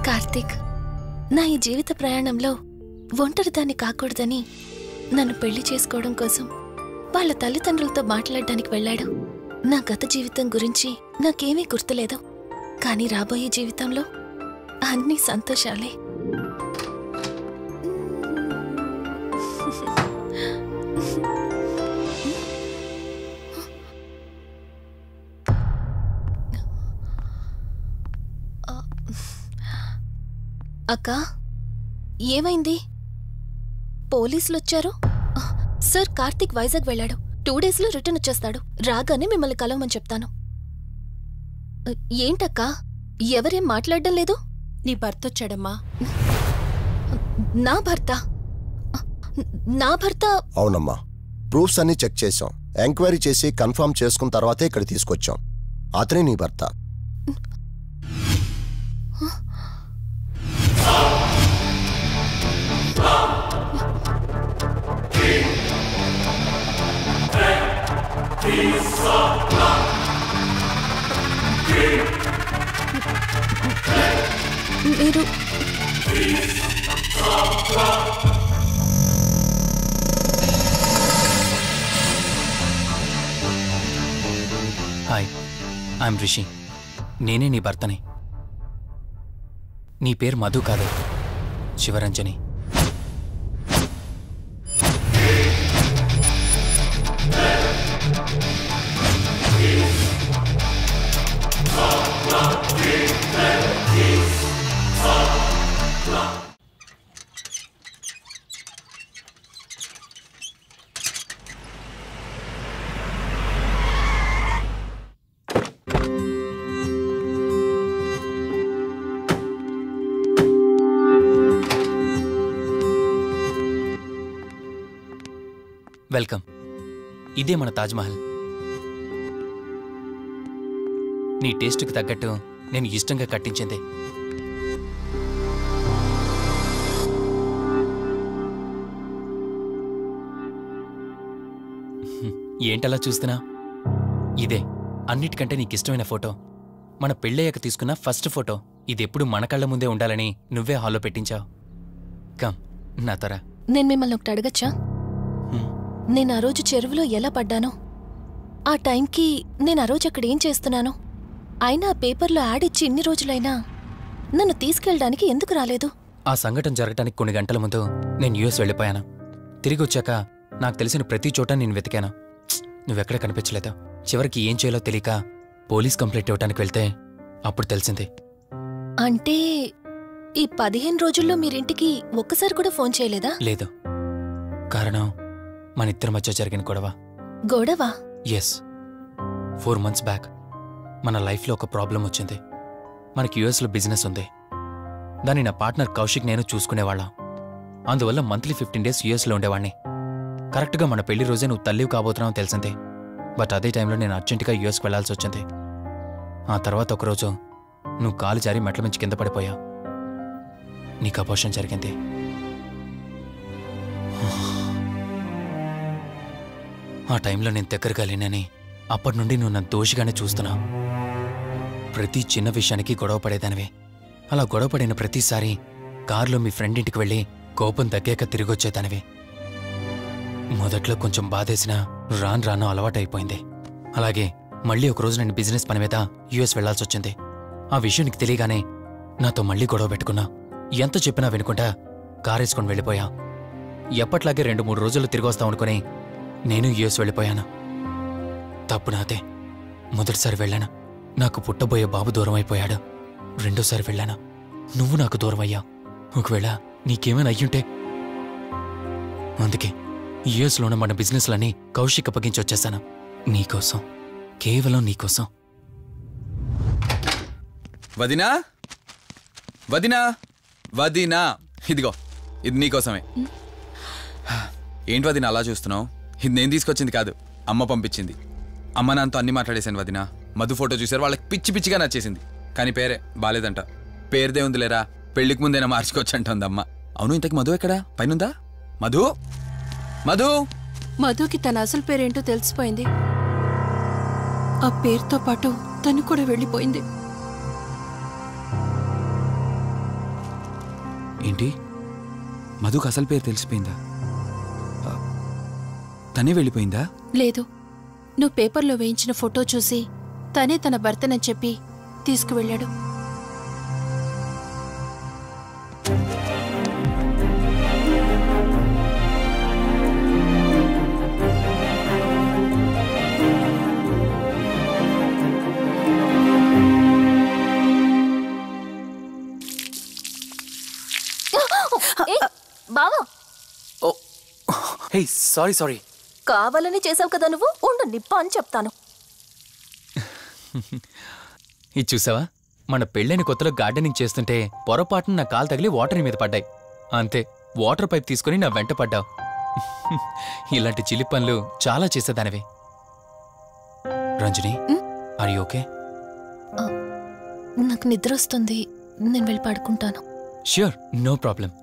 కార్తీక్, నా ఈ జీవిత ప్రయాణంలో ఒంటరిదాన్ని కాకూడదని నన్ను పెళ్లి చేసుకోవడం కోసం వాళ్ళ తల్లిదండ్రులతో మాట్లాడడానికి వెళ్ళాడు. నా గత జీవితం గురించి నాకేమీ గుర్తులేదు, కానీ రాబోయే జీవితంలో అన్నీ సంతోషాలే. అక్కా, ఏమైంది? పోలీసులొచ్చారు. సార్, కార్తీక్ వైజాగ్ వెళ్ళాడు. 2 డేస్లో రిటర్న్ వచ్చేస్తాడు. రాగానే మిమ్మల్ని కలవమని చెప్తాను. ఏంటక్కా, ఎవరేం మాట్లాడడం లేదు? నీ భర్త వచ్చాడమ్మా. నా భర్త? నా భర్త? అవునమ్మా, ప్రూఫ్స్ అన్ని చెక్ చేశాం. ఎంక్వైరీ చేసి కన్ఫర్మ్ చేసుకున్న తర్వాతే ఇక్కడ తీసుకొచ్చాం. అతనే నీ భర్త. మీరు హాయ్, ఐఎమ్ రిషి. నేనే నీ భర్తని. నీ పేరు మధు కాదు, శివరంజని. వెల్కమ్. ఇదే మన తాజ్మహల్. నీ టేస్ట్కి తగ్గట్టు నేను ఇష్టంగా కట్టించింది. ఏంటలా చూస్తున్నా? ఇదే అన్నిటికంటే నీకిష్టమైన ఫోటో. మన పెళ్ళయ్యాక తీసుకున్న ఫస్ట్ ఫోటో. ఇదెప్పుడు మన కళ్ళ ముందే ఉండాలని నువ్వే హాల్లో పెట్టించావు. కమ్ నా తర. నేను మిమ్మల్ని ఒకటి అడగచ్చా? నేను ఆ రోజు చెరువులో ఎలా పడ్డానో, ఆ టైంకి నేను ఆ రోజు అక్కడ ఏం చేస్తున్నానో, అయినా ఆ పేపర్లో యాడ్ ఇచ్చి ఇన్ని రోజులైనా నన్ను తీసుకెళ్ళడానికి ఎందుకు రాలేదు? ఆ సంఘటన జరగటానికి కొన్ని గంటల ముందు నేను యుఎస్ వెళ్ళిపోయాను. తిరిగి వచ్చాక నాకు తెలిసిన ప్రతి చోట నేను వెతికాను. నువ్వెక్కడ కనిపించలేదు. చివరికి ఏం చేయాలో తెలియక పోలీస్ కంప్లైంట్ ఇవ్వడానికి వెళ్తే అప్పుడు తెలిసింది. అంటే ఈ 15 రోజుల్లో మీరింటికి ఒక్కసారి కూడా ఫోన్ చేయలేదా? లేదు. కారణం మన ఇద్దరి మధ్య జరిగిన గొడవ. గొడవ? ఎస్. 4 months బ్యాక్ మన లైఫ్లో ఒక ప్రాబ్లం వచ్చింది. మనకి యుఎస్లో బిజినెస్ ఉంది. దాన్ని నా పార్ట్నర్ కౌశిక్ నేను చూసుకునేవాళ్ళం. అందువల్ల మంత్లీ 15 days యుఎస్లో ఉండేవాడిని. కరెక్ట్గా మన పెళ్లి రోజే నువ్వు తల్లివి కాబోతున్నావు తెలిసింది. బట్ అదే టైంలో నేను అర్జెంటుగా యుఎస్కి వెళ్లాల్సి వచ్చింది. ఆ తర్వాత ఒకరోజు నువ్వు కాలు జారి మెట్ల మించి కింద పడిపోయావు. నీకు అబార్షన్ జరిగింది. ఆ టైంలో నేను దగ్గరగా లేనని అప్పటి నుండి నువ్వు నన్ను దోషిగానే చూస్తున్నావు. ప్రతి చిన్న విషయానికి గొడవ పడేదానివే. అలా గొడవ పడిన ప్రతిసారి కారులో మీ ఫ్రెండ్ ఇంటికి వెళ్ళి కోపం తగ్గాక తిరిగొచ్చేదానివి. మొదట్లో కొంచెం బాధేసినా రాను రాను అలవాటైపోయింది. అలాగే మళ్ళీ ఒకరోజు నేను బిజినెస్ పని మీద యుఎస్ వెళ్లాల్సి వచ్చింది. ఆ విషయం నీకు తెలియగానే నాతో మళ్ళీ గొడవ పెట్టుకున్నా. ఎంత చెప్పినా వినుకుంటా కారేసుకొని వెళ్ళిపోయా. ఎప్పట్లాగే 2-3 రోజులు తిరిగి వస్తావు అనుకుని నేను యుఎస్ వెళ్ళిపోయాను. తప్పు నాదే. మొదటిసారి వెళ్ళాను, నాకు పుట్టబోయే బాబు దూరం అయిపోయాడు. రెండోసారి వెళ్ళాను, నువ్వు నాకు దూరం అయ్యా. ఒకవేళ నీకేమైనా అయ్యుంటే. అందుకే యుఎస్లోనే మన బిజినెస్లన్నీ కౌశిక్ అప్పగించి వచ్చేసాను. నీకోసం, కేవలం నీకోసం. వదినా, వదినా, వదినా, ఇదిగో ఇది నీకోసమే. ఏంటి వదినా అలా చూస్తున్నావు? ఇది నేను తీసుకొచ్చింది కాదు, అమ్మ పంపించింది. అమ్మ నాన్నతో అన్ని మాట్లాడేశాను వదినా. మధు ఫోటో చూసారు, వాళ్ళకి పిచ్చి పిచ్చిగా నచ్చేసింది. కానీ పేరే బాలేదంట. పేరుదే ఉందిలేరా, పెళ్లికి ముందైనా మార్చుకోవచ్చు అంటుంది అమ్మ. అవును, ఇంతకు మధు ఎక్కడా? పైనుందా? మధు, మధు. మధుకి తన అసలు పేరేంటో తెలిసిపోయింది. ఆ పేరుతో పాటు తను కూడా వెళ్ళిపోయింది. ఏంటి మధుకు అసలు పేరు తెలిసిపోయిందా? తనే వెళ్ళిపోయిందా? లేదు, నువ్వు పేపర్లో వేయించిన ఫోటో చూసి తనే తన భర్తనని చెప్పి తీసుకువెళ్ళాడు. బావా, హే సారీ సారీ. కావాలని చేసావు కదా నువ్వు. ఉండు, నిప్ప అని చెప్తాను. ఇది చూసావా, మన పెళ్ళైన కొత్తలో గార్డెనింగ్ చేస్తుంటే పొరపాటున నా కాలు తగిలి వాటర్ మీద పడ్డాయి. అంతే, వాటర్ పైప్ తీసుకుని నా వెంట పడ్డావు. ఇలాంటి చిలి పనులు చాలా చేసేదానివి. Ranjani, are you okay? నాకు నిద్ర వస్తుంది, నేను వెళ్ళి పడుకుంటాను. Sure, no problem.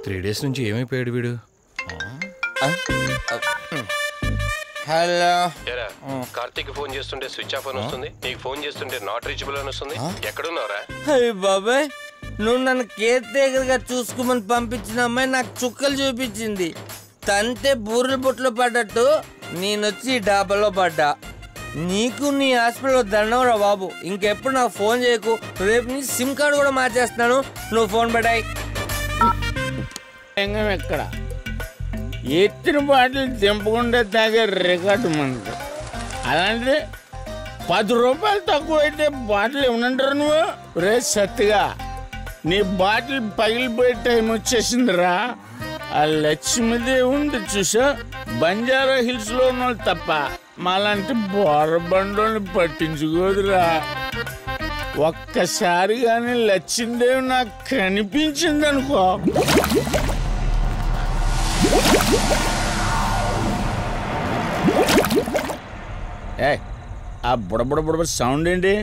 Three days నుంచి ఏమైపోయాడు వీడు? హలో. కార్తీక్ ఫోన్ చేస్తుంటే స్విచ్ ఆఫ్ అని వస్తుంది, నీకు ఫోన్ చేస్తుంటే నాట్ రీచబుల్ అని వస్తుంది. ఎక్కడున్నారా? అయ్య బాబాయ్, నువ్వు నన్ను కేర్ టేకర్గా చూసుకోమని పంపించిన అమ్మాయి నాకు చుక్కలు చూపించింది. తంతే బూరెల బొట్లో పడ్డట్టు నేనొచ్చి డాబాలో పడ్డా. నీకు నీ హాస్పిటల్లో దండంరా బాబు. ఇంకెప్పుడు నాకు ఫోన్ చేయకు. రేపు నీ సిమ్ కార్డు కూడా మార్చేస్తున్నాను. నువ్వు ఫోన్ పడాయి. ఎక్కడ ఎత్తిన బాటిల్ తెంపకుండా తాగే రికార్డు మనకు. అలాంటిది 10 రూపాయలు తక్కువ అయితే బాటిల్ ఏమనంటారు నువ్వు? రే సత్తిగా, నీ బాటిల్ పగిలిపోయే టైం వచ్చేసిందిరా. ఆ లక్ష్మీదేవి ఉంది చూసా, బంజారా హిల్స్ లో ఉన్న తప్ప మాలాంటి బోరబండోని పట్టించుకోదురా. ఒక్కసారి కానీ లక్ష్మీదేవి నాకు కనిపించింది అనుకో, ఏ ఆ బుడబుడ సౌండ్ ఏంటి?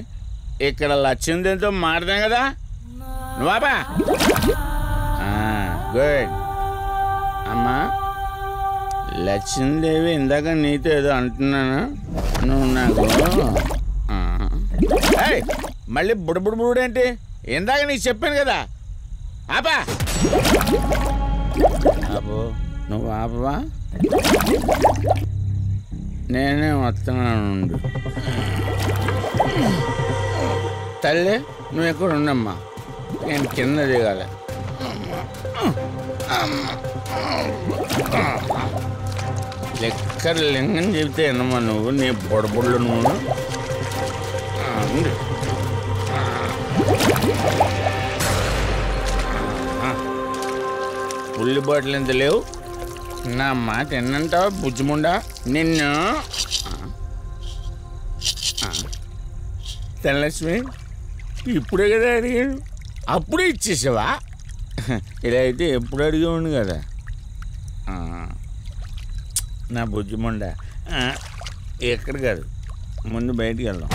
ఇక్కడ లక్ష్మీదేవితో మాట్లాడాం కదా నువ్వా? గుడ్ అమ్మా. లక్ష్మీదేవి ఇందాక నీతో ఏదో అంటున్నాను, నువ్వు నాకు మళ్ళీ బుడబుడేంటి? ఇందాక నీకు చెప్పాను కదా, ఆపా. ఆపో, నువ్వు ఆపవా? నేనే వస్తున్నాను. తల్లి, నువ్వు ఎక్కడ ఉండమ్మా, నేను కింద దిగాలి. లెక్కర్ లింగం చెబితే ఎన్నమ్మా నువ్వు, నీ బొడబుళ్ళు నువ్వు. పుల్లి బాటిల్ ఎంత లేవు, నా మాట ఎన్నంటావా బుజ్జిముండా నిన్ను? ధనలక్ష్మి, ఇప్పుడే కదా అడిగాను, అప్పుడే ఇచ్చేసావా? ఇలా అయితే ఎప్పుడు అడిగేవాడిని కదా. నా బుజ్జిముండా, ఎక్కడ కాదు, ముందు బయటికి వెళ్దాం.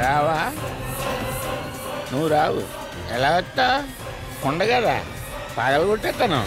రావా? నువ్వు రావు, ఎలా వస్తా? కొండ కదా, పగలు కొట్టేస్తాను.